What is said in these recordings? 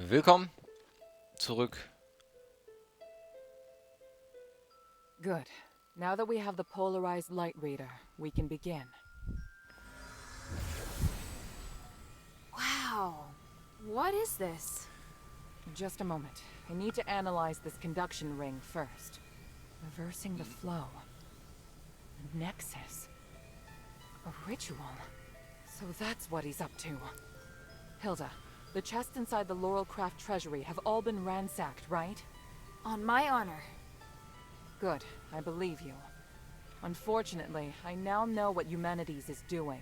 Willkommen zurück. Good. Now that we have the polarized light reader, we can begin. Wow. What is this? Just a moment. I need to analyze this conduction ring first. Reversing the flow. A nexus. A ritual. So that's what he's up to. Hilda, the chests inside the Laurelcraft treasury have all been ransacked, right? On my honor. Good. I believe you. Unfortunately, I now know what Humanities is doing.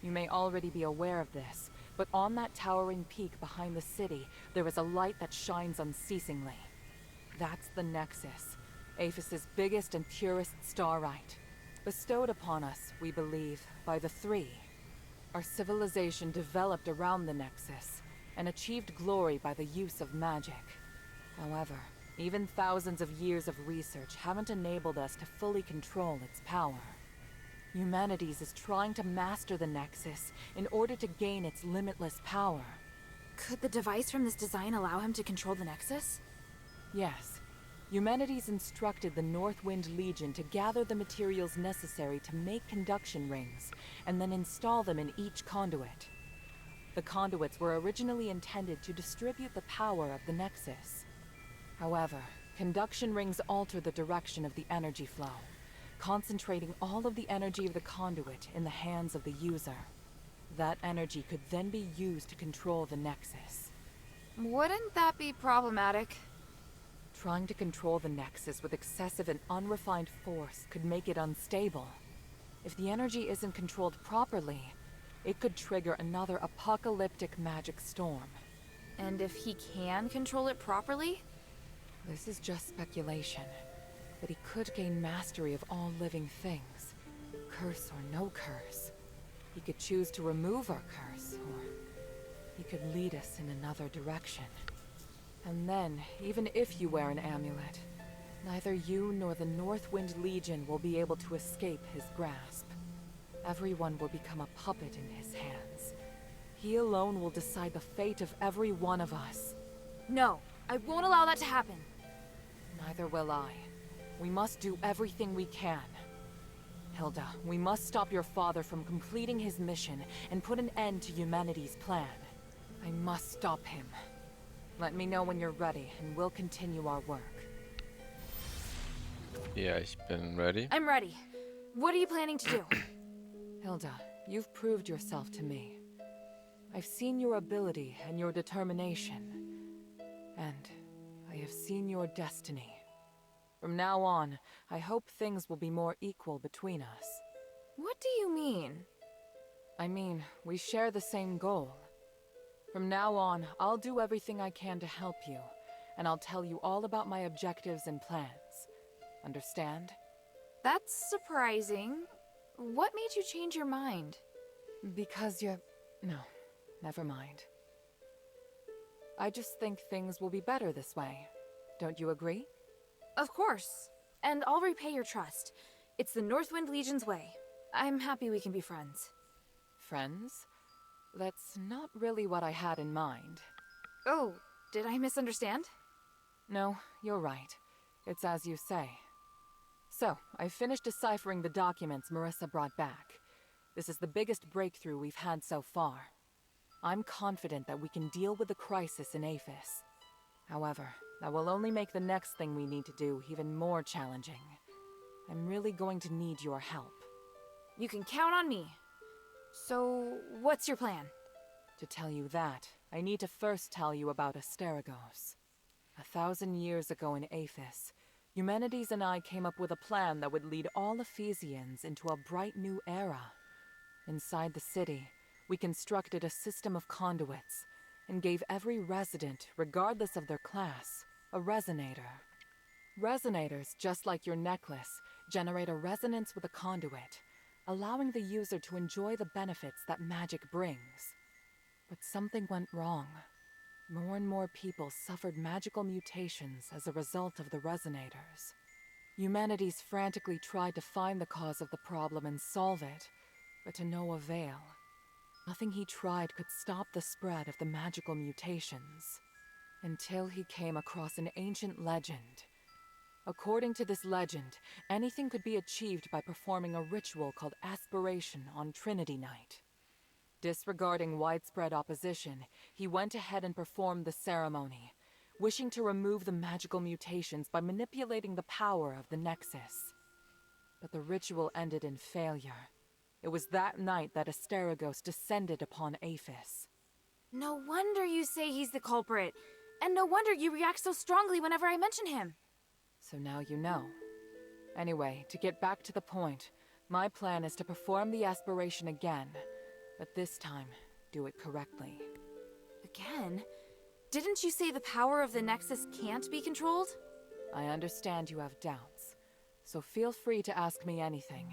You may already be aware of this, but on that towering peak behind the city, there is a light that shines unceasingly. That's the Nexus, Aphis's biggest and purest starlight. Bestowed upon us, we believe, by the Three. Our civilization developed around the Nexus, and achieved glory by the use of magic. However, even thousands of years of research haven't enabled us to fully control its power. Humanities is trying to master the Nexus in order to gain its limitless power. Could the device from this design allow him to control the Nexus? Yes. Humanities instructed the Northwind Legion to gather the materials necessary to make conduction rings, and then install them in each conduit. The conduits were originally intended to distribute the power of the Nexus. However, conduction rings alter the direction of the energy flow, concentrating all of the energy of the conduit in the hands of the user. That energy could then be used to control the Nexus. Wouldn't that be problematic? Trying to control the Nexus with excessive and unrefined force could make it unstable. If the energy isn't controlled properly, it could trigger another apocalyptic magic storm. And if he can control it properly? This is just speculation, but he could gain mastery of all living things, curse or no curse. He could choose to remove our curse, or he could lead us in another direction. And then, even if you wear an amulet, neither you nor the Northwind Legion will be able to escape his grasp. Everyone will become a puppet in his hands. He alone will decide the fate of every one of us. No, I won't allow that to happen. Neither will I. We must do everything we can. Hilda, we must stop your father from completing his mission and put an end to humanity's plan. I must stop him. Let me know when you're ready, and we'll continue our work. Ja, ich bin ready. I'm ready. What are you planning to do? Hilda, you've proved yourself to me. I've seen your ability and your determination. And I have seen your destiny. From now on, I hope things will be more equal between us. What do you mean? I mean, we share the same goal. From now on, I'll do everything I can to help you, and I'll tell you all about my objectives and plans. Understand? That's surprising. What made you change your mind? Because you're... No, never mind. I just think things will be better this way. Don't you agree? Of course. And I'll repay your trust. It's the Northwind Legion's way. I'm happy we can be friends. Friends? That's not really what I had in mind. Oh, did I misunderstand? No, you're right. It's as you say. So, I finished deciphering the documents Marissa brought back. This is the biggest breakthrough we've had so far. I'm confident that we can deal with the crisis in Aphis. However, that will only make the next thing we need to do even more challenging. I'm really going to need your help. You can count on me. So, what's your plan? To tell you that, I need to first tell you about Asterigos. 1,000 years ago in Aphis, Humanities and I came up with a plan that would lead all Ephesians into a bright new era. Inside the city, we constructed a system of conduits, and gave every resident, regardless of their class, a resonator. Resonators, just like your necklace, generate a resonance with a conduit, allowing the user to enjoy the benefits that magic brings. But something went wrong. More and more people suffered magical mutations as a result of the resonators. Humanities frantically tried to find the cause of the problem and solve it, but to no avail. Nothing he tried could stop the spread of the magical mutations. Until he came across an ancient legend. According to this legend, anything could be achieved by performing a ritual called aspiration on Trinity Night. Disregarding widespread opposition, he went ahead and performed the ceremony, wishing to remove the magical mutations by manipulating the power of the Nexus. But the ritual ended in failure. It was that night that Asterigos descended upon Aphis. No wonder you say he's the culprit. And no wonder you react so strongly whenever I mention him. So now you know. Anyway, to get back to the point, my plan is to perform the aspiration again, but this time, do it correctly. Again? Didn't you say the power of the Nexus can't be controlled? I understand you have doubts, so feel free to ask me anything.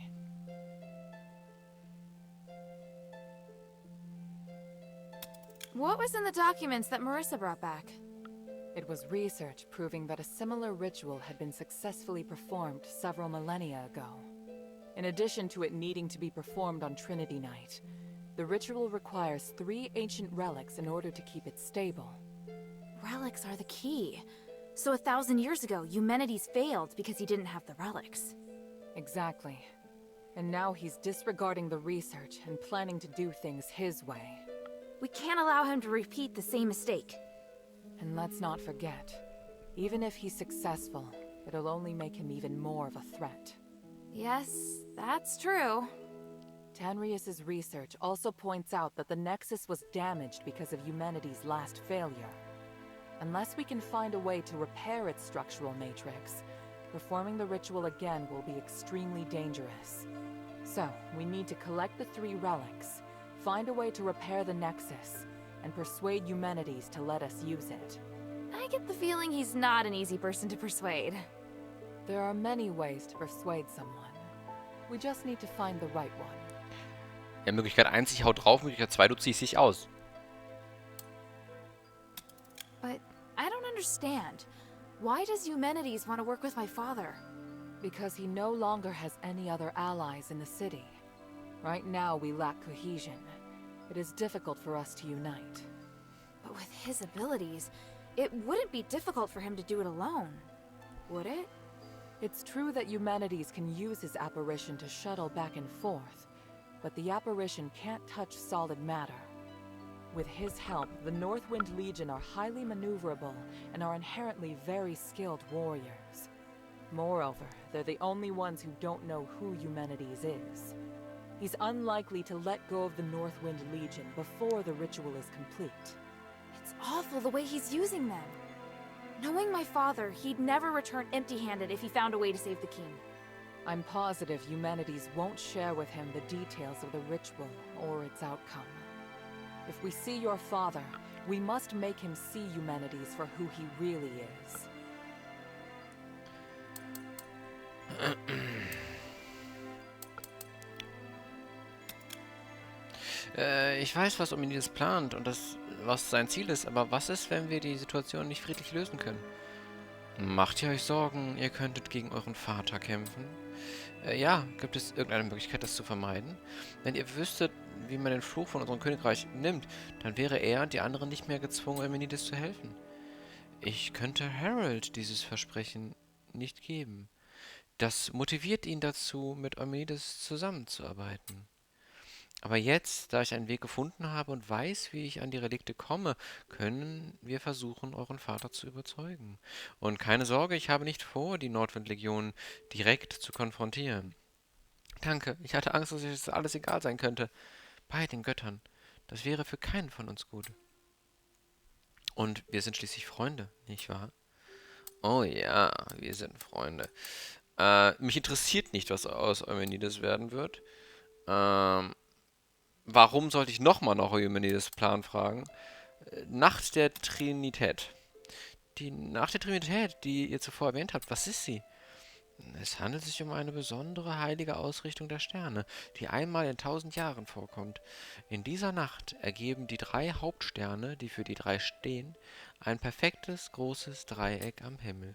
What was in the documents that Marissa brought back? It was research proving that a similar ritual had been successfully performed several millennia ago. In addition to it needing to be performed on Trinity Night, the ritual requires 3 ancient relics in order to keep it stable. Relics are the key. So 1,000 years ago, Eumenides failed because he didn't have the relics. Exactly. And now he's disregarding the research and planning to do things his way. We can't allow him to repeat the same mistake. And let's not forget, even if he's successful, it'll only make him even more of a threat. Yes, that's true. Tanrius's research also points out that the Nexus was damaged because of Eumenides' last failure. Unless we can find a way to repair its structural matrix, performing the ritual again will be extremely dangerous. So, we need to collect the 3 relics, find a way to repair the Nexus, and persuade Eumenides to let us use it. I get the feeling he's not an easy person to persuade. There are many ways to persuade someone. We just need to find the right one. Ja, Möglichkeit 1, ich hau drauf, Möglichkeit 2, du ziehst dich aus. But I don't understand. Why does Eumenides want to work with my father? Because he no longer has any other allies in the city. Right now, we lack cohesion. It is difficult for us to unite. But with his abilities, it wouldn't be difficult for him to do it alone, would it? It's true that Eumenides can use his apparition to shuttle back and forth, but the apparition can't touch solid matter. With his help, the Northwind Legion are highly maneuverable and are inherently very skilled warriors. Moreover, they're the only ones who don't know who Eumenides is. He's unlikely to let go of the Northwind Legion before the ritual is complete. It's awful the way he's using them. Knowing my father, he'd never return empty-handed if he found a way to save the king. I'm positive Eumenides won't share with him the details of the ritual or its outcome. If we see your father, we must make him see Eumenides for who he really is. Ich weiß, was Eumenides plant und was sein Ziel ist, aber was ist, wenn wir die Situation nicht friedlich lösen können? Macht ihr euch Sorgen, ihr könntet gegen euren Vater kämpfen? Ja, gibt es irgendeine Möglichkeit, das zu vermeiden? Wenn ihr wüsstet, wie man den Fluch von unserem Königreich nimmt, dann wäre er und die anderen nicht mehr gezwungen, Eumenides zu helfen. Ich könnte Harold dieses Versprechen nicht geben. Das motiviert ihn dazu, mit Eumenides zusammenzuarbeiten. Aber jetzt, da ich einen Weg gefunden habe und weiß, wie ich an die Relikte komme, können wir versuchen, euren Vater zu überzeugen. Und keine Sorge, ich habe nicht vor, die Nordwindlegion direkt zu konfrontieren. Danke, ich hatte Angst, dass euch das alles egal sein könnte. Bei den Göttern. Das wäre für keinen von uns gut. Und wir sind schließlich Freunde, nicht wahr? Oh ja, wir sind Freunde. Mich interessiert nicht, was aus Eumenides werden wird. Warum sollte ich nochmal nach Eumenides Plan fragen? Nacht der Trinität. Die Nacht der Trinität, die ihr zuvor erwähnt habt, was ist sie? Es handelt sich um eine besondere heilige Ausrichtung der Sterne, die einmal in 1000 Jahren vorkommt. In dieser Nacht ergeben die 3 Hauptsterne, die für die 3 stehen, ein perfektes, großes Dreieck am Himmel.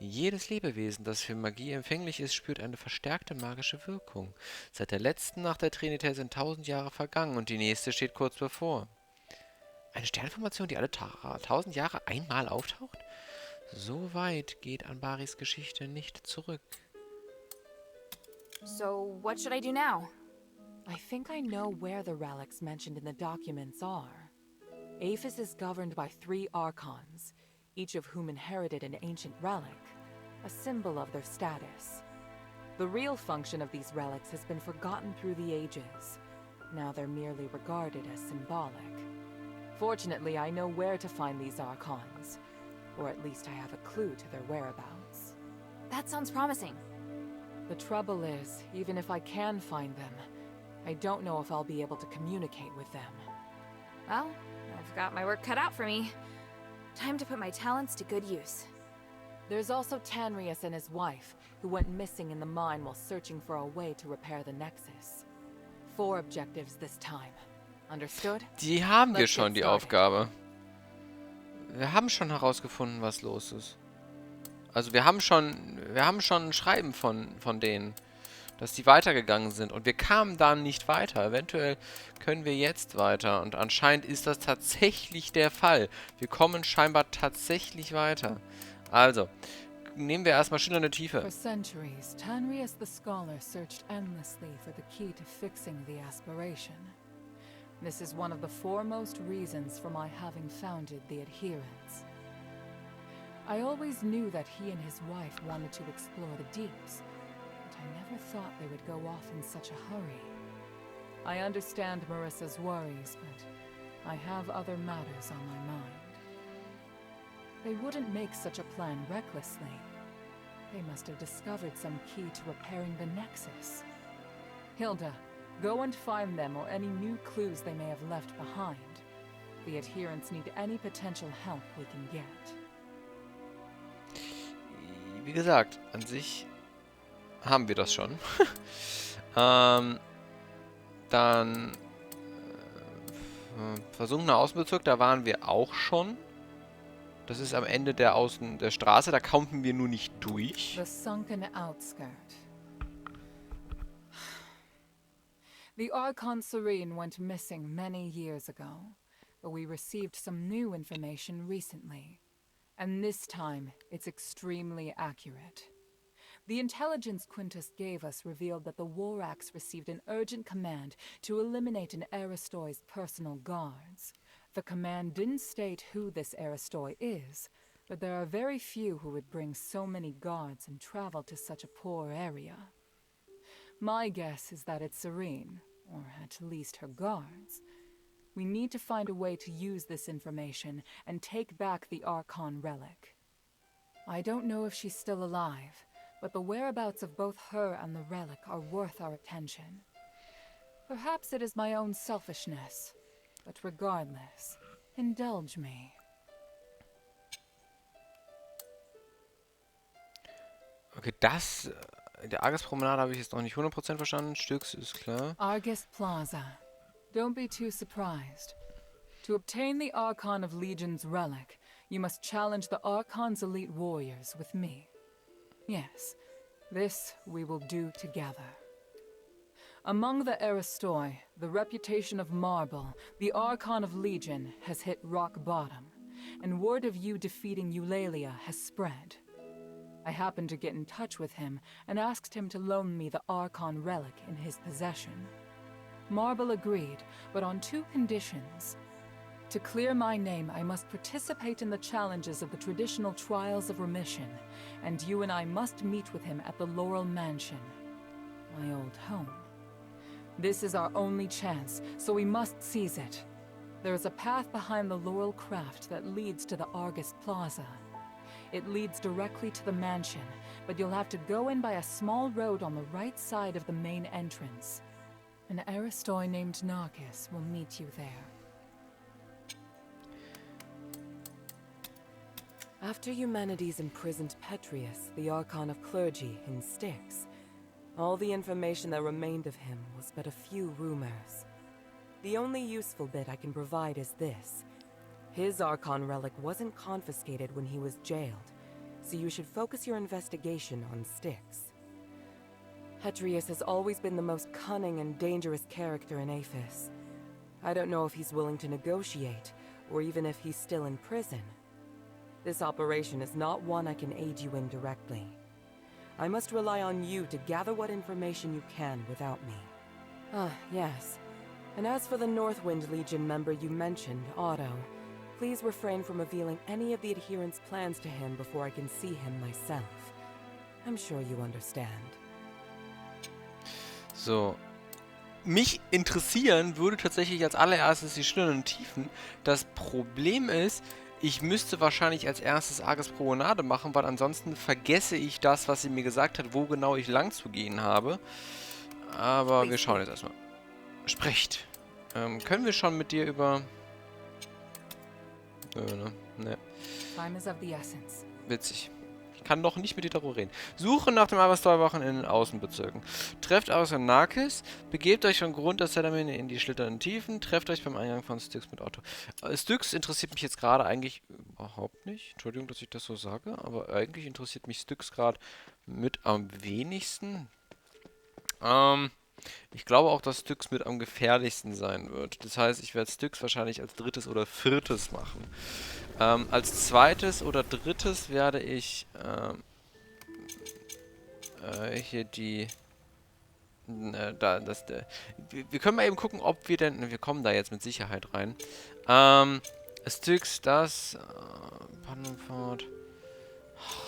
Jedes Lebewesen, das für Magie empfänglich ist, spürt eine verstärkte magische Wirkung. Seit der letzten Nacht der Trinität sind 1000 Jahre vergangen und die nächste steht kurz bevor. Eine Sternformation, die alle 1000 Jahre einmal auftaucht? So weit geht Anbaris Geschichte nicht zurück. So, what should I do now? I think I know where the relics mentioned in the documents are. Aphis is governed by 3 archons, each of whom inherited an ancient relic, a symbol of their status. The real function of these relics has been forgotten through the ages. Now they're merely regarded as symbolic. Fortunately, I know where to find these archons, or at least I have a clue to their whereabouts. That sounds promising. The trouble is, even if I can find them, I don't know if I'll be able to communicate with them. Well, I've got my work cut out for me. Time to put my talents to good use. There's also Tanrius and his wife, who went missing in the mine while searching for a way to repair the Nexus. 4 objectives this time. Understood? Die haben wir Let's schon, get die started. Aufgabe. Wir haben schon herausgefunden, was los ist. Also wir haben schon ein Schreiben von denen, dass die weitergegangen sind. Und wir kamen dann nicht weiter. Eventuell können wir jetzt weiter. Und anscheinend ist das tatsächlich der Fall. Wir kommen scheinbar tatsächlich weiter. Also, nehmen wir erstmal Schillernde Tiefe. For centuries, Tanrius the Scholar searched endlessly for the key to fixing the aspiration. This is one of the foremost reasons for my having founded the Adherents. I always knew that he and his wife wanted to explore the deeps, but I never thought they would go off in such a hurry. I understand Marissa's worries, but I have other matters on my mind. They wouldn't make such a plan recklessly. They must have discovered some key to repairing the Nexus. Hilda, go and find them or any new clues they may have left behind. The Adherents need any potential help we can get. Wie gesagt, an sich haben wir das schon. Dann versunkener Außenbezirk, da waren wir auch schon. Das ist am Ende der Straße, da kommen wir nur nicht durch. The sunken outskirt. The Archon Serene went missing many years ago, but we received some new information recently. And this time, it's extremely accurate. The intelligence Quintus gave us revealed that the Warax received an urgent command to eliminate an Aristoi's personal guards. The command didn't state who this Aristoi is, but there are very few who would bring so many guards and travel to such a poor area. My guess is that it's Serene, or at least her guards. We need to find a way to use this information and take back the Archon relic. I don't know if she's still alive, but the whereabouts of both her and the relic are worth our attention. Perhaps it is my own selfishness, but regardless, indulge me. Okay, der Argus-Promenade habe ich jetzt noch nicht 100% verstanden. Stücks ist klar. Argus Plaza. Don't be too surprised. To obtain the Archon of Legion's relic, you must challenge the Archon's elite warriors with me. Yes, this we will do together. Among the Aristoi, the reputation of Marble, the Archon of Legion, has hit rock bottom, and word of you defeating Eulalia has spread. I happened to get in touch with him and asked him to loan me the Archon relic in his possession. Marble agreed, but on 2 conditions. To clear my name, I must participate in the challenges of the traditional Trials of Remission, and you and I must meet with him at the Laurel Mansion, my old home. This is our only chance, so we must seize it. There is a path behind the Laurel Craft that leads to the Argus Plaza. It leads directly to the mansion, but you'll have to go in by a small road on the right side of the main entrance. An Aristoi named Narcus will meet you there. After Eumenides imprisoned Petrius, the Archon of Clergy, in Styx, all the information that remained of him was but a few rumors. The only useful bit I can provide is this. His Archon relic wasn't confiscated when he was jailed. so you should focus your investigation on Styx. Hetrius has always been the most cunning and dangerous character in Aphis. I don't know if he's willing to negotiate, or even if he's still in prison. This operation is not one I can aid you in directly. I must rely on you to gather what information you can without me. Ah, yes. And as for the Northwind Legion member you mentioned, Otto, please refrain from revealing any of the adherents' plans to him before I can see him myself. I'm sure you understand. So. Mich interessieren würde tatsächlich als allererstes die Schillernde Tiefen. Das Problem ist, ich müsste wahrscheinlich als erstes Arges Promenade machen, weil ansonsten vergesse ich das, was sie mir gesagt hat, wo genau ich lang zu gehen habe. Aber wir schauen jetzt erstmal. Sprecht. Können wir schon mit dir über... Ne. Time is of the essence. Witzig. Ich kann noch nicht mit dir darüber reden. Suche nach dem Arbeitsdauerwachen in den Außenbezirken. Trefft Aristonakis. Begebt euch von Grund der Sedamine in die Schillernde Tiefen. Trefft euch beim Eingang von Styx mit Otto. Styx interessiert mich jetzt gerade eigentlich überhaupt nicht. Entschuldigung, dass ich das so sage. Aber eigentlich interessiert mich Styx gerade mit am wenigsten. Ich glaube auch, dass Styx mit am gefährlichsten sein wird. Das heißt, ich werde Styx wahrscheinlich als drittes oder viertes machen. Als zweites oder drittes werde ich hier die... wir können mal eben gucken, ob wir denn... Wir kommen da jetzt mit Sicherheit rein. Styx, das... Pannenfahrt...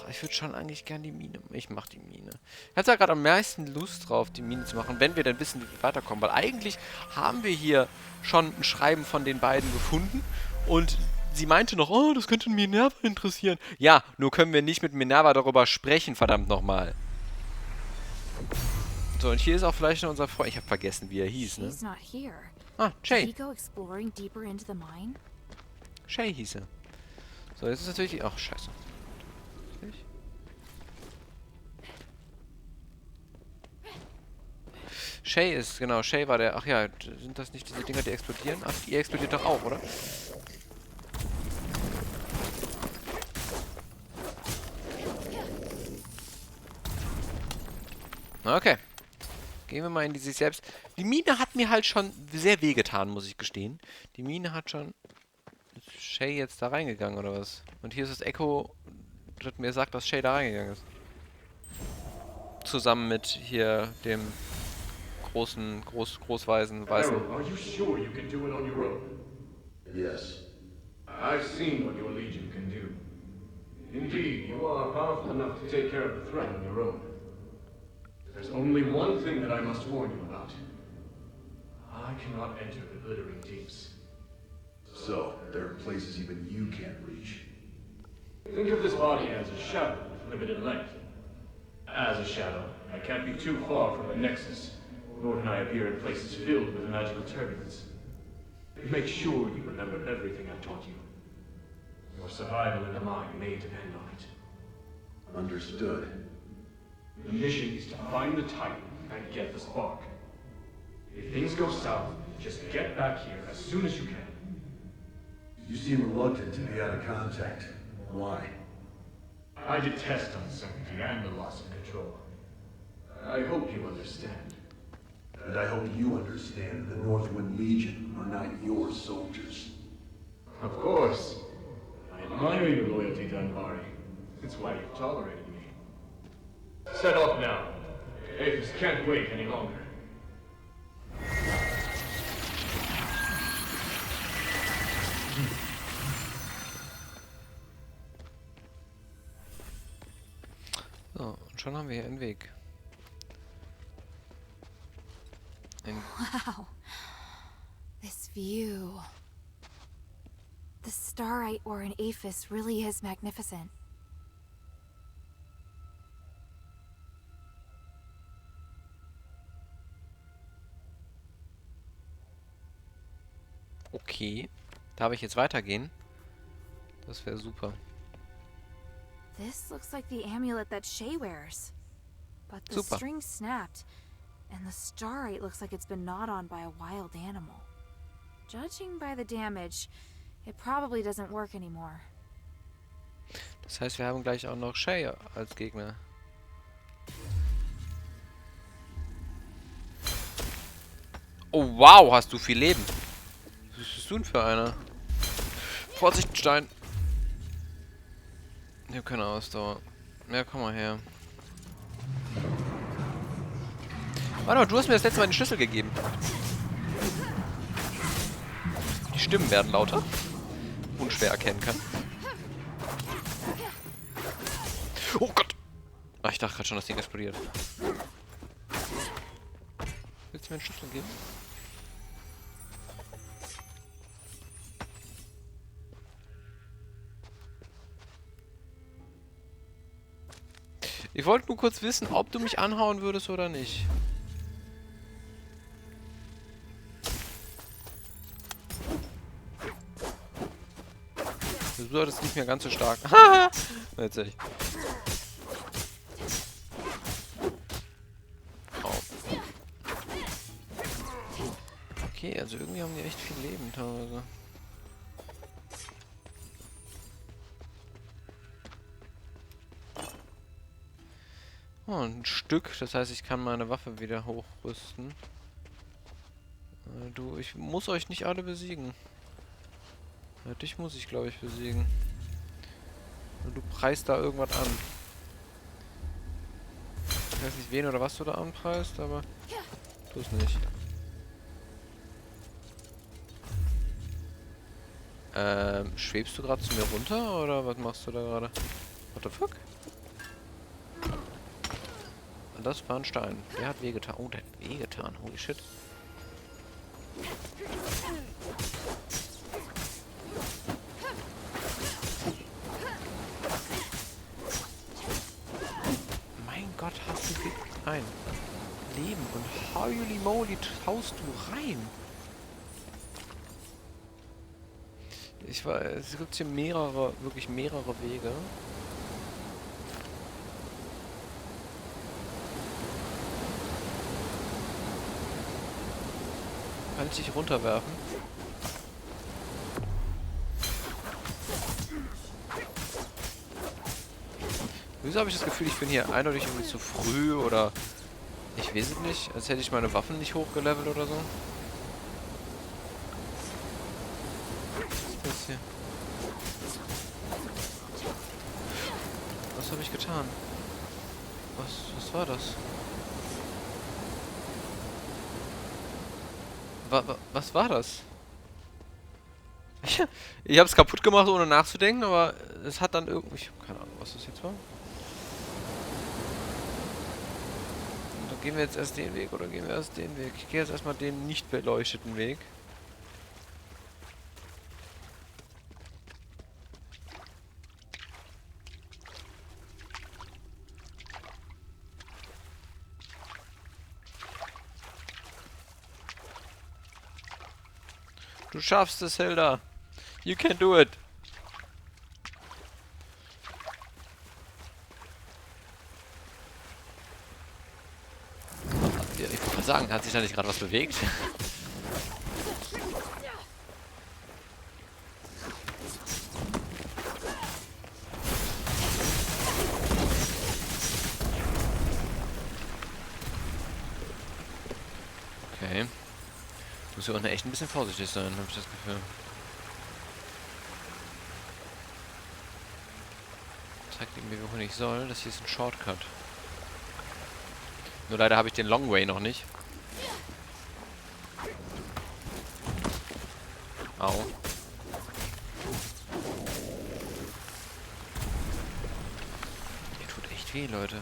Ich würde schon eigentlich gern die Mine... Ich mache die Mine. Ich hatte da gerade am meisten Lust drauf, die Mine zu machen, wenn wir dann wissen, wie wir weiterkommen. Weil eigentlich haben wir hier schon ein Schreiben von den beiden gefunden. Und sie meinte noch, oh, das könnte Minerva interessieren. Ja, nur können wir nicht mit Minerva darüber sprechen, verdammt nochmal. So, und hier ist auch vielleicht noch unser Freund. Ich habe vergessen, wie er hieß, ne? Ah, Shay. Shay hieß er. So, jetzt ist natürlich... Ach, scheiße. Shay ist, genau, Shay war der... Ach ja, sind das nicht diese Dinger, die explodieren? Ach, ihr explodiert doch auch, oder? Okay. Gehen wir mal in die sich selbst... Die Mine hat mir halt schon sehr wehgetan, muss ich gestehen. Die Mine hat schon... Ist Shay jetzt da reingegangen, oder was? Und hier ist das Echo, das mir sagt, dass Shay da reingegangen ist. Zusammen mit hier dem... großweisen, weißen... Are you sure you can do it on your own? Yes. I've seen what your legion can do. Indeed, you are powerful enough to take care of the threat on your own. There's only one thing that I must warn you about. I cannot enter the glittering deeps. So, there are places even you can't reach. Think of this body as a shadow with limited length. As a shadow, I can't be too far from the Nexus, nor can I appear in places filled with magical turbulence. Make sure you remember everything I've taught you. Your survival in the mine may depend on it. Understood. The mission is to find the Titan and get the spark. If things go south, just get back here as soon as you can. You seem reluctant to be out of contact. Why? I detest uncertainty and the loss of control. I hope you understand. And I hope you understand the Northwind Legion are not your soldiers. Of course. I admire your loyalty to Anvari. It's why you've tolerated me. Set off now. Aphis can't wait any longer. So, und schon haben wir hier einen Weg. Wow. This view. The starite ore in Aphis really is magnificent. Okay. Darf ich jetzt weitergehen? Das wäre super. This looks like the amulet that Shay wears. But the string snapped, and the starite looks like it's been gnawed on by a wild animal. Judging by the damage, it probably doesn't work anymore. Das heißt, wir haben gleich auch noch Shay als Gegner. Oh wow, hast du viel Leben. Was bist du denn für einer? Vorsicht, Stein. Ich hab keine Ausdauer. Ja, komm mal her. Warte mal, du hast mir das letzte Mal den Schlüssel gegeben. Die Stimmen werden lauter. Unschwer erkennen kann. Oh Gott! Ach, ich dachte gerade schon, das Ding explodiert. Willst du mir den Schlüssel geben? Ich wollte nur kurz wissen, ob du mich anhauen würdest oder nicht. Du solltest nicht mehr ganz so stark. Haha! Witzig. Oh. Okay, also irgendwie haben die echt viel Leben teilweise. Oh, ein Stück, das heißt, ich kann meine Waffe wieder hochrüsten. Du, ich muss euch nicht alle besiegen. Ja, dich muss ich, glaube ich, besiegen. Du preist da irgendwas an. Ich weiß nicht, wen oder was du da anpreist, aber tu es nicht. Schwebst du gerade zu mir runter oder was machst du da gerade? What the fuck? Das war ein Stein. Der hat wehgetan. Oh, der hat wehgetan. Holy shit. Mein Gott, hast du viel ein Leben und holy moly haust du rein. Es gibt hier wirklich mehrere Wege. Kann ich dich runterwerfen? Wieso habe ich das Gefühl, ich bin hier eindeutig irgendwie zu früh oder... Ich weiß es nicht, als hätte ich meine Waffen nicht hochgelevelt oder so. Was ist das hier? Was habe ich getan? Was war das? Was war das? Ich habe es kaputt gemacht, ohne nachzudenken, aber es hat dann irgendwie... Ich habe keine Ahnung, was das jetzt war. Dann gehen wir jetzt erst den Weg oder gehen wir erst den Weg? Ich gehe jetzt erstmal den nicht beleuchteten Weg. Du schaffst es, Hilda. You can do it. Ja, ich wollte mal sagen, hat sich da nicht gerade was bewegt? Okay. Muss ja unten echt ein bisschen vorsichtig sein, habe ich das Gefühl. Zeigt irgendwie, wo ich soll. Das hier ist ein Shortcut. Nur leider habe ich den Long Way noch nicht. Au. Ihr tut echt weh, Leute.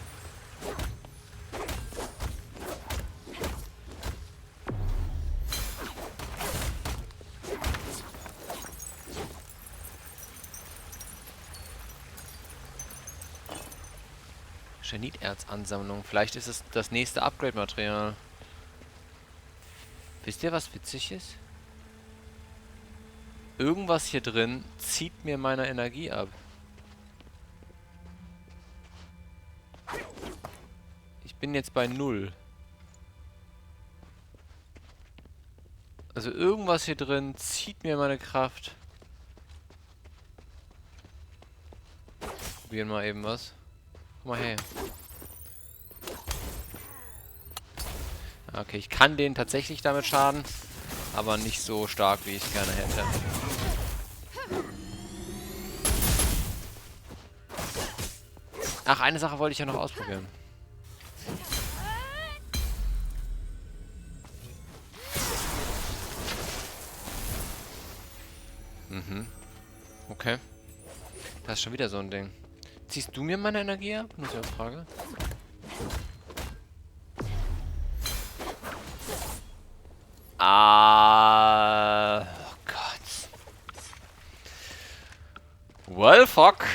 Graniterzansammlung. Vielleicht ist es das nächste Upgrade-Material. Wisst ihr, was witzig ist? Irgendwas hier drin zieht mir meine Energie ab. Ich bin jetzt bei 0. Also irgendwas hier drin zieht mir meine Kraft. probieren mal eben was. Komm mal her. Okay, ich kann den tatsächlich damit schaden, aber nicht so stark, wie ich es gerne hätte. Ach, eine Sache wollte ich ja noch ausprobieren. Mhm. Okay. Das ist schon wieder so ein Ding. Ziehst du mir meine Energie ab? Nur so eine Frage. Oh Gott. Well, fuck.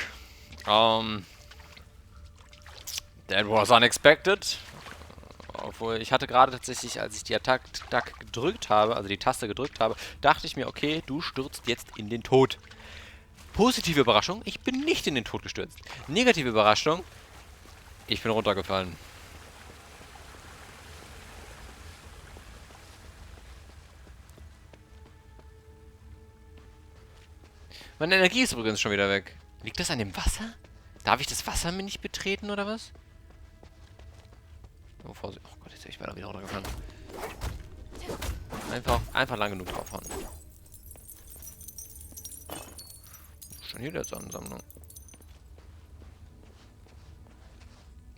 That was unexpected. Obwohl, ich hatte gerade tatsächlich, als ich die Attack gedrückt habe, also die Taste gedrückt habe, dachte ich mir, okay, du stürzt jetzt in den Tod. Positive Überraschung, ich bin nicht in den Tod gestürzt. Negative Überraschung, ich bin runtergefallen. Meine Energie ist übrigens schon wieder weg. Liegt das an dem Wasser? Darf ich das Wasser mir nicht betreten, oder was? Oh, Vorsicht. Oh Gott, jetzt bin ich wieder runtergefallen. Einfach lang genug draufhauen. Schon hier jetzt Ansammlung.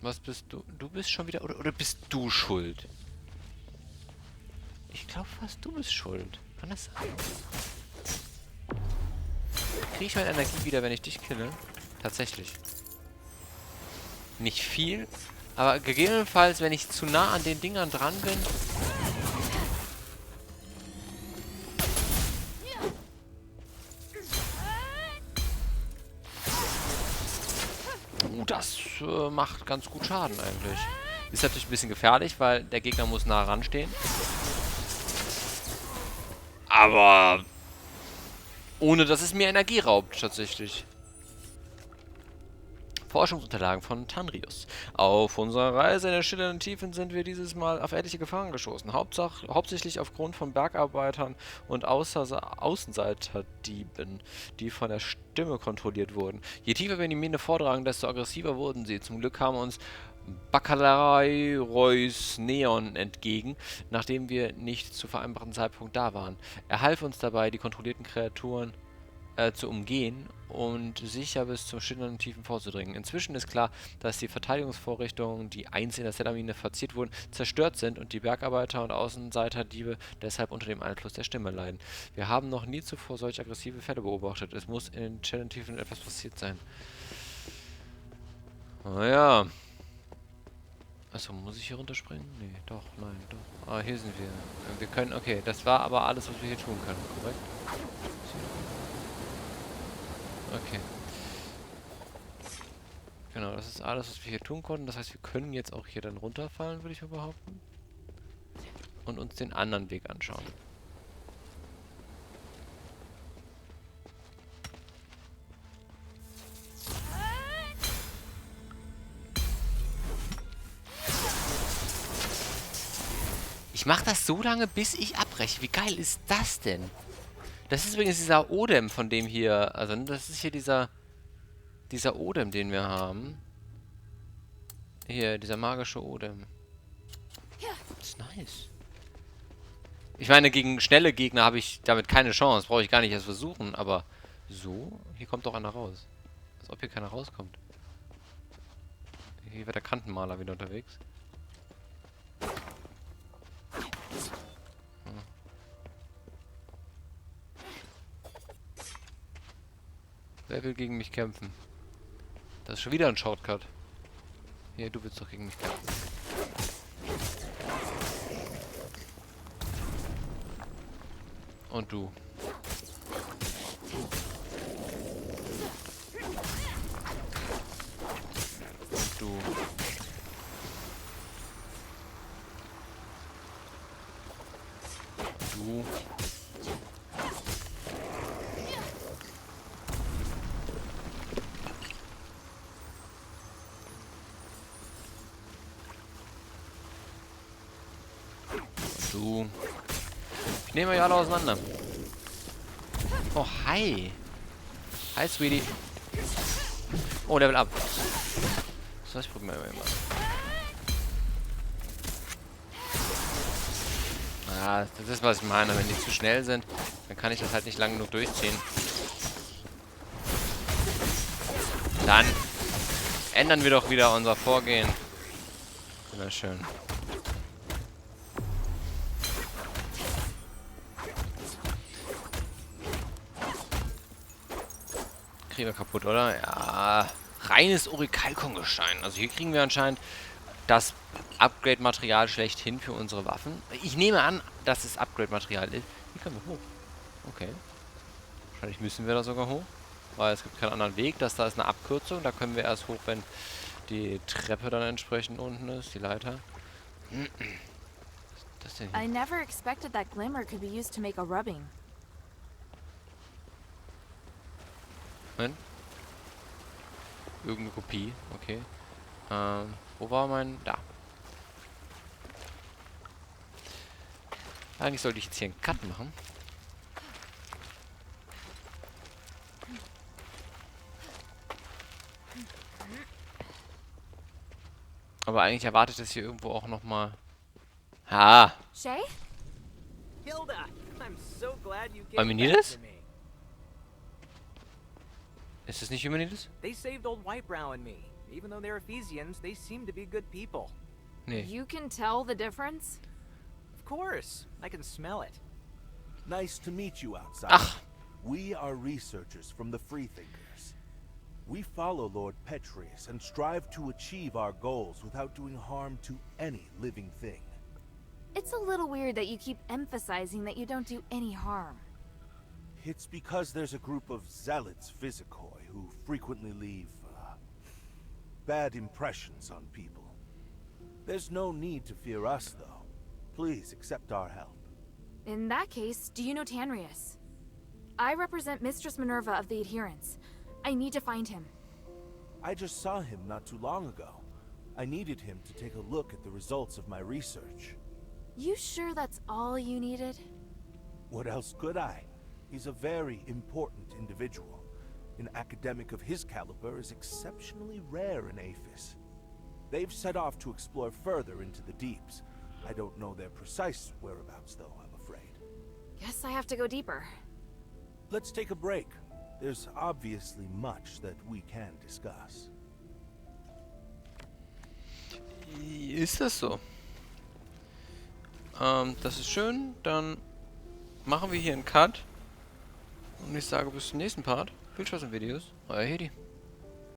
Was bist du? Du bist schon wieder... Oder bist du schuld? Ich glaube fast, du bist schuld. Kann das sein? Kriege ich meine Energie wieder, wenn ich dich kille? Tatsächlich. Nicht viel, aber gegebenenfalls, wenn ich zu nah an den Dingern dran bin... Das macht ganz gut Schaden eigentlich. Ist natürlich ein bisschen gefährlich, weil der Gegner muss nah ranstehen. Aber ohne dass es mir Energie raubt, tatsächlich. Forschungsunterlagen von Tanrius. Auf unserer Reise in der schillernden Tiefen sind wir dieses Mal auf etliche Gefahren gestoßen. Hauptsächlich aufgrund von Bergarbeitern und Außenseiterdieben, die von der Stimme kontrolliert wurden. Je tiefer wir in die Mine vordragen, desto aggressiver wurden sie. Zum Glück kam uns Bakaleiros Neon entgegen, nachdem wir nicht zu vereinbarten Zeitpunkt da waren. Er half uns dabei, die kontrollierten Kreaturen zu umgehen und sicher bis zum schillernden Tiefen vorzudringen. Inzwischen ist klar, dass die Verteidigungsvorrichtungen, die einst in der Stellarmine verziert wurden, zerstört sind und die Bergarbeiter und Außenseiterdiebe deshalb unter dem Einfluss der Stimme leiden. Wir haben noch nie zuvor solch aggressive Fälle beobachtet. Es muss in den schillernden Tiefen etwas passiert sein. Naja. Achso, muss ich hier runterspringen? Nee, doch, nein, doch. Ah, hier sind wir. Wir können, okay, das war aber alles, was wir hier tun können, korrekt? Okay. Genau, das ist alles, was wir hier tun konnten. Das heißt, wir können jetzt auch hier dann runterfallen, würde ich mal behaupten. Und uns den anderen Weg anschauen. Ich mache das so lange, bis ich abbreche. Wie geil ist das denn? Das ist übrigens dieser Odem, von dem hier... Also, das ist hier dieser Odem, den wir haben. Hier, dieser magische Odem. Das ist nice. Ich meine, gegen schnelle Gegner habe ich damit keine Chance. Brauche ich gar nicht erst versuchen. Aber so? Hier kommt doch einer raus. Als ob hier keiner rauskommt. Hier wird der Kantenmaler wieder unterwegs. Wer will gegen mich kämpfen? Das ist schon wieder ein Shortcut. Hier, du willst doch gegen mich kämpfen. Und du. Und du. Du. Du. Ich nehme euch alle auseinander. Oh, hi. Hi, Sweetie. Oh, Level Up. So, ich probiere mal. Ah, das ist, was ich meine. Wenn die zu schnell sind, dann kann ich das halt nicht lang genug durchziehen. Dann ändern wir doch wieder unser Vorgehen. Sehr schön. Kriegen wir kaputt, oder? Ja. Reines Orikalkongestein. Also hier kriegen wir anscheinend das Upgrade-Material schlechthin für unsere Waffen. Ich nehme an, dass es Upgrade-Material ist. Hier können wir hoch. Okay. Wahrscheinlich müssen wir da sogar hoch. Weil es gibt keinen anderen Weg. Da ist eine Abkürzung. Da können wir erst hoch, wenn die Treppe dann entsprechend unten ist. Die Leiter. Was ist das denn hier? I never expected that glimmer could be used to make a rubbing. Nein? Irgendeine Kopie. Okay. Wo war mein... Da. Eigentlich sollte ich jetzt hier einen Cut machen. Aber eigentlich erwartet das hier irgendwo auch nochmal... Ha! Shay? Hilda, I'm so glad you came Eumenides? back to me. Ist das nicht Eumenides? They saved old Whitebrow and me. Even though they're Ephesians, they seem to be good people. Nee. You can tell the difference? Of course, I can smell it. Nice to meet you outside. Ach! We are researchers from the Freethinkers. We follow Lord Petrius and strive to achieve our goals without doing harm to any living thing. It's a little weird that you keep emphasizing that you don't do any harm. It's because there's a group of zealots physicoi who frequently leave bad impressions on people. There's no need to fear us, though. Please accept our help. In that case, do you know Tanrius? I represent Mistress Minerva of the Adherents. I need to find him. I just saw him not too long ago. I needed him to take a look at the results of my research. You sure that's all you needed? What else could I? He's a very important individual. An academic of his caliber is exceptionally rare in Aphis. They've set off to explore further into the deeps. I don't know their precise whereabouts, though, I'm afraid. Guess I have to go deeper. Let's take a break. There's obviously much that we can discuss. Ist das so? Das ist schön. Dann machen wir hier einen Cut. Und ich sage bis zum nächsten Part. Viel Spaß im Videos. Euer Hedi.